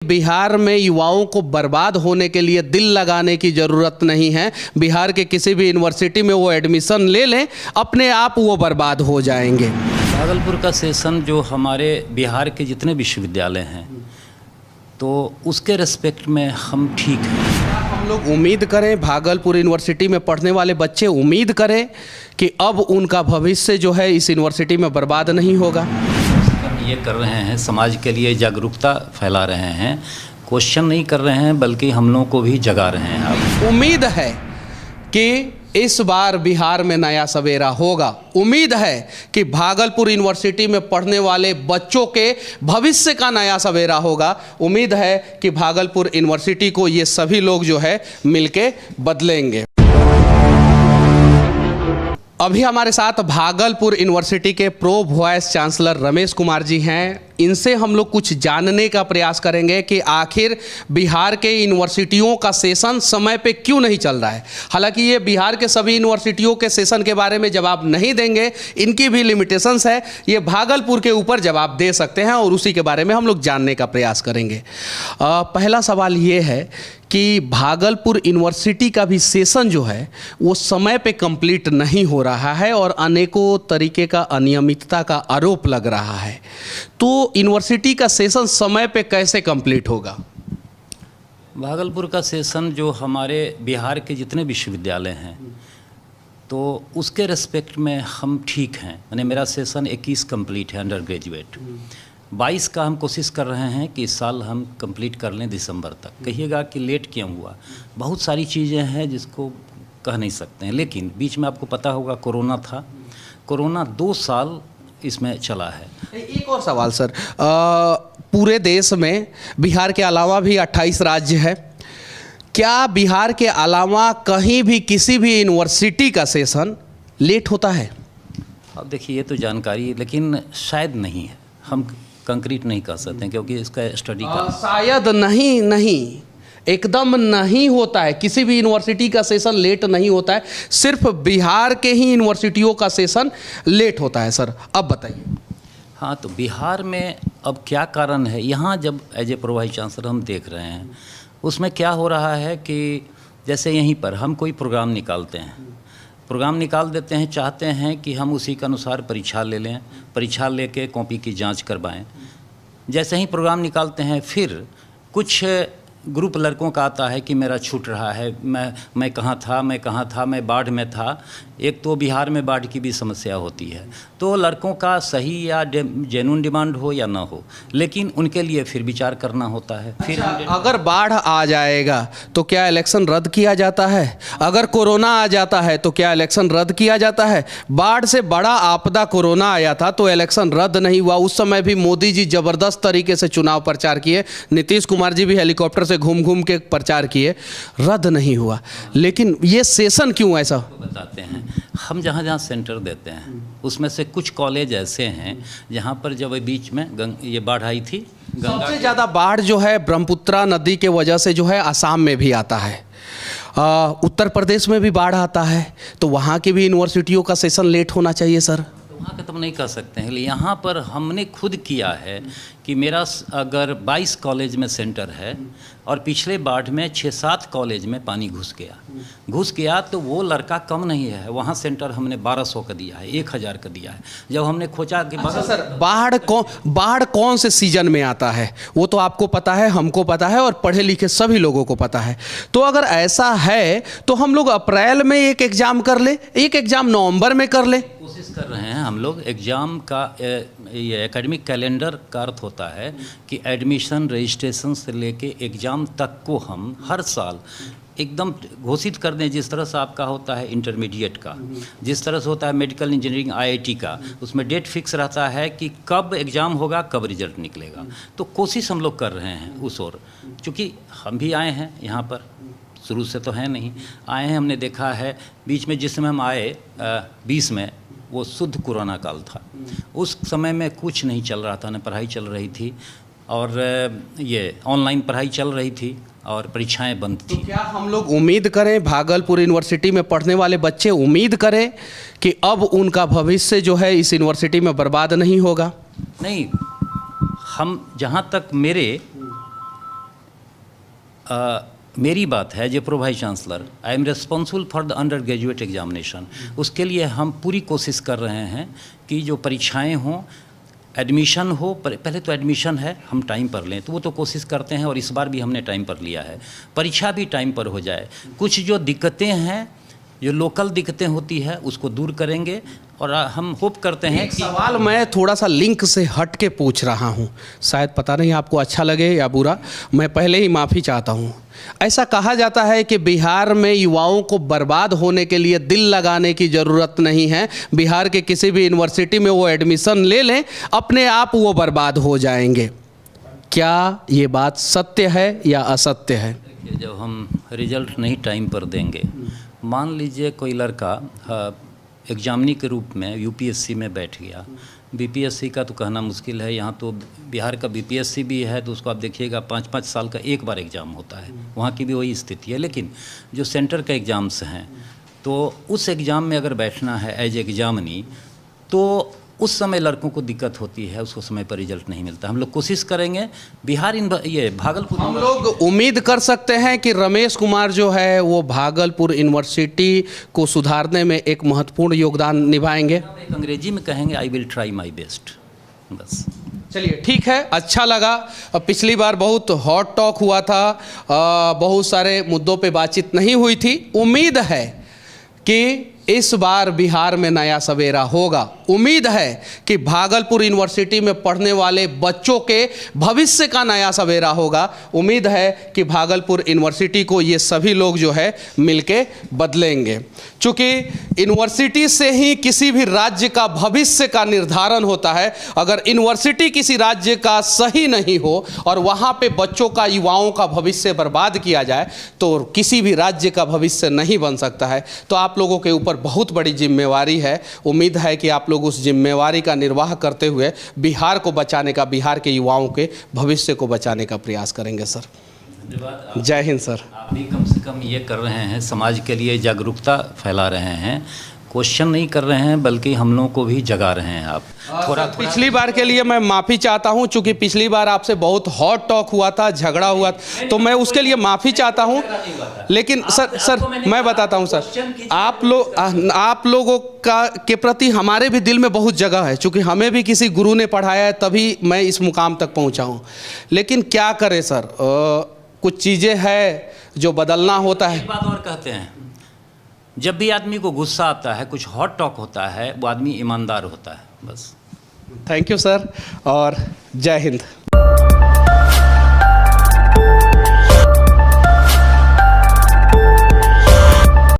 बिहार में युवाओं को बर्बाद होने के लिए दिल लगाने की ज़रूरत नहीं है। बिहार के किसी भी यूनिवर्सिटी में वो एडमिशन ले लें, अपने आप वो बर्बाद हो जाएंगे। भागलपुर का सेशन जो हमारे बिहार के जितने विश्वविद्यालय हैं, तो उसके रिस्पेक्ट में हम ठीक हैं। हम लोग उम्मीद करें, भागलपुर यूनिवर्सिटी में पढ़ने वाले बच्चे उम्मीद करें कि अब उनका भविष्य जो है इस यूनिवर्सिटी में बर्बाद नहीं होगा। ये कर रहे हैं, समाज के लिए जागरूकता फैला रहे हैं, क्वेश्चन नहीं कर रहे हैं बल्कि हम लोगों को भी जगा रहे हैं। अब उम्मीद है कि इस बार बिहार में नया सवेरा होगा। उम्मीद है कि भागलपुर यूनिवर्सिटी में पढ़ने वाले बच्चों के भविष्य का नया सवेरा होगा। उम्मीद है कि भागलपुर यूनिवर्सिटी को ये सभी लोग जो है मिलके बदलेंगे। अभी हमारे साथ भागलपुर यूनिवर्सिटी के pro vice chancellor Ramesh Kumar ji हैं। इनसे हम लोग कुछ जानने का प्रयास करेंगे कि आखिर बिहार के यूनिवर्सिटियों का सेशन समय पे क्यों नहीं चल रहा है। हालांकि ये बिहार के सभी यूनिवर्सिटियों के सेशन के बारे में जवाब नहीं देंगे, इनकी भी लिमिटेशंस है। ये भागलपुर के ऊपर जवाब दे सकते हैं और उसी के बारे में हम लोग जानने का प्रयास करेंगे। पहला सवाल ये है कि भागलपुर यूनिवर्सिटी का भी सेशन जो है वो समय पे कंप्लीट नहीं हो रहा है और अनेकों तरीके का अनियमितता का आरोप लग रहा है। तो यूनिवर्सिटी का सेशन समय पे कैसे कंप्लीट होगा? भागलपुर का सेशन जो हमारे बिहार के जितने विश्वविद्यालय हैं, तो उसके रिस्पेक्ट में हम ठीक हैं। यानी मेरा सेशन 21 कंप्लीट है, अंडर ग्रेजुएट। 22 का हम कोशिश कर रहे हैं कि इस साल हम कंप्लीट कर लें दिसंबर तक। कहिएगा कि लेट क्यों हुआ? बहुत सारी चीज़ें हैं जिसको कह नहीं सकते हैं, लेकिन बीच में आपको पता होगा कोरोना था। कोरोना 2 साल इसमें चला है। एक और सवाल सर, पूरे देश में बिहार के अलावा भी 28 राज्य है। क्या बिहार के अलावा कहीं भी किसी भी यूनिवर्सिटी का सेशन लेट होता है? अब देखिए, ये तो जानकारी है, लेकिन शायद नहीं है। हम कंक्रीट नहीं कर सकते हैं क्योंकि इसका स्टडी का शायद नहीं एकदम नहीं होता है। किसी भी यूनिवर्सिटी का सेशन लेट नहीं होता है, सिर्फ बिहार के ही यूनिवर्सिटियों का सेशन लेट होता है। सर अब बताइए। हाँ, तो बिहार में अब क्या कारण है? यहाँ जब as a pro vice chancellor हम देख रहे हैं, उसमें क्या हो रहा है कि जैसे यहीं पर हम कोई प्रोग्राम निकालते हैं, प्रोग्राम निकाल देते हैं, चाहते हैं कि हम उसी के अनुसार परीक्षा ले लें, परीक्षा लेके कॉपी की जांच करवाएं। जैसे ही प्रोग्राम निकालते हैं, फिर कुछ ग्रुप लड़कों का आता है कि मेरा छूट रहा है, मैं कहाँ था, मैं बाढ़ में था। एक तो बिहार में बाढ़ की भी समस्या होती है, तो लड़कों का सही या जेन्युइन डिमांड हो या ना हो, लेकिन उनके लिए फिर विचार करना होता है। फिर अगर बाढ़ आ जाएगा तो क्या इलेक्शन रद्द किया जाता है? अगर कोरोना आ जाता है तो क्या इलेक्शन रद्द किया जाता है? बाढ़ से बड़ा आपदा कोरोना आया था तो इलेक्शन रद्द नहीं हुआ। उस समय भी मोदी जी ज़बरदस्त तरीके से चुनाव प्रचार किए, नीतीश कुमार जी भी हेलीकॉप्टर से घूम घूम के प्रचार किए, रद्द नहीं हुआ। लेकिन ये सेशन क्यों ऐसा? बताते हैं। हम जहाँ जहाँ सेंटर देते हैं, उसमें से कुछ कॉलेज ऐसे हैं जहाँ पर जब बीच में ये बाढ़ आई थी, सबसे ज़्यादा बाढ़ जो है ब्रह्मपुत्रा नदी के वजह से जो है असम में भी आता है, उत्तर प्रदेश में भी बाढ़ आता है। तो वहाँ की भी यूनिवर्सिटियों का सेशन लेट होना चाहिए सर? वहाँ का तो हम नहीं कर सकते हैं। यहाँ पर हमने खुद किया है कि मेरा अगर 22 कॉलेज में सेंटर है और पिछले बाढ़ में 6-7 कॉलेज में पानी घुस गया, तो वो लड़का कम नहीं है। वहाँ सेंटर हमने 1200 का दिया है, 1000 का दिया है। जब हमने खोजा कि सर बाढ़ कौन से सीजन में आता है वो तो आपको पता है, हमको पता है और पढ़े लिखे सभी लोगों को पता है। तो अगर ऐसा है तो हम लोग अप्रैल में एक एग्ज़ाम कर ले, एक एग्ज़ाम नवंबर में कर ले। कोशिश कर रहे हैं हम लोग। एग्ज़ाम का ये एकेडमिक कैलेंडर का अर्थ होता है कि एडमिशन रजिस्ट्रेशन से लेके एग्ज़ाम तक को हम हर साल एकदम घोषित कर दें। जिस तरह से आपका होता है इंटरमीडिएट का, जिस तरह से होता है मेडिकल इंजीनियरिंग IIT का, उसमें डेट फिक्स रहता है कि कब एग्ज़ाम होगा, कब रिजल्ट निकलेगा। तो कोशिश हम लोग कर रहे हैं उस ओर। चूँकि हम भी आए हैं यहाँ पर, शुरू से तो है नहीं, आए हैं, हमने देखा है। बीच में जिस समय हम आए 20 में, वो शुद्ध कोरोना काल था। उस समय में कुछ नहीं चल रहा था, न पढ़ाई चल रही थी और ये ऑनलाइन पढ़ाई चल रही थी और परीक्षाएं बंद थी। तो क्या हम लोग उम्मीद करें, भागलपुर यूनिवर्सिटी में पढ़ने वाले बच्चे उम्मीद करें कि अब उनका भविष्य जो है इस यूनिवर्सिटी में बर्बाद नहीं होगा? नहीं, हम जहाँ तक मेरे मेरी बात है जो pro vice chancellor, I am responsible for the under graduate examination. उसके लिए हम पूरी कोशिश कर रहे हैं कि जो परीक्षाएं हों, एडमिशन हो, पहले तो एडमिशन है हम टाइम पर लें, तो वो तो कोशिश करते हैं और इस बार भी हमने टाइम पर लिया है। परीक्षा भी टाइम पर हो जाए। कुछ जो दिक्कतें हैं, जो लोकल दिक्कतें होती है, उसको दूर करेंगे और हम होप करते हैं कि सवाल मैं थोड़ा सा लिंक से हट के पूछ रहा हूँ, शायद पता नहीं आपको अच्छा लगे या बुरा, मैं पहले ही माफ़ी चाहता हूँ। ऐसा कहा जाता है कि बिहार में युवाओं को बर्बाद होने के लिए दिल लगाने की ज़रूरत नहीं है। बिहार के किसी भी यूनिवर्सिटी में वो एडमिशन ले लें, अपने आप वो बर्बाद हो जाएंगे। क्या ये बात सत्य है या असत्य है? जब हम रिजल्ट नहीं टाइम पर देंगे, मान लीजिए कोई लड़का एग्जामिनी के रूप में यूपीएससी में बैठ गया, बीपीएससी का तो कहना मुश्किल है, यहाँ तो बिहार का बीपीएससी भी है, तो उसको आप देखिएगा 5-5 साल का एक बार एग्ज़ाम होता है, वहाँ की भी वही स्थिति है। लेकिन जो सेंटर के एग्ज़ाम्स हैं, तो उस एग्ज़ाम में अगर बैठना है एज एग्जामिनी, तो उस समय लड़कों को दिक्कत होती है, उसको समय पर रिजल्ट नहीं मिलता। हम लोग कोशिश करेंगे, बिहार ये भागलपुर, हम लोग उम्मीद कर सकते हैं कि रमेश कुमार जो है वो भागलपुर यूनिवर्सिटी को सुधारने में एक महत्वपूर्ण योगदान निभाएंगे। एक अंग्रेजी में कहेंगे I will try my best, बस। चलिए ठीक है, अच्छा लगा। पिछली बार बहुत हॉट टॉक हुआ था, बहुत सारे मुद्दों पे बातचीत नहीं हुई थी। उम्मीद है कि इस बार बिहार में नया सवेरा होगा। उम्मीद है कि भागलपुर यूनिवर्सिटी में पढ़ने वाले बच्चों के भविष्य का नया सवेरा होगा। उम्मीद है कि भागलपुर यूनिवर्सिटी को ये सभी लोग जो है मिलके बदलेंगे। चूँकि यूनिवर्सिटी से ही किसी भी राज्य का भविष्य का निर्धारण होता है। अगर यूनिवर्सिटी किसी राज्य का सही नहीं हो और वहाँ पे बच्चों का, युवाओं का भविष्य बर्बाद किया जाए, तो किसी भी राज्य का भविष्य नहीं बन सकता है। तो आप लोगों के ऊपर बहुत बड़ी जिम्मेवारी है। उम्मीद है कि आप लोग उस जिम्मेवारी का निर्वाह करते हुए बिहार को बचाने का, बिहार के युवाओं के भविष्य को बचाने का प्रयास करेंगे। सर जय हिंद। सर आप भी कम से कम ये कर रहे हैं, समाज के लिए जागरूकता फैला रहे हैं, क्वेश्चन नहीं कर रहे हैं, बल्कि हम लोगों को भी जगा रहे हैं। आप थोड़ा पिछली बार के लिए मैं माफ़ी चाहता हूं, चूंकि पिछली बार आपसे बहुत हॉट टॉक हुआ था, झगड़ा हुआ, तो मैं उसके लिए माफ़ी चाहता हूं। लेकिन सर मैं बताता हूं सर, आप लोगों का के प्रति हमारे भी दिल में बहुत जगह है, चूँकि हमें भी किसी गुरु ने पढ़ाया है, तभी मैं इस मुकाम तक पहुँचा हूँ। लेकिन क्या करें सर, कुछ चीज़ें हैं जो बदलना होता है। एक बात और कहते हैं, जब भी आदमी को गुस्सा आता है, कुछ हॉट टॉक होता है, वो आदमी ईमानदार होता है, बस। थैंक यू सर और जय हिंद।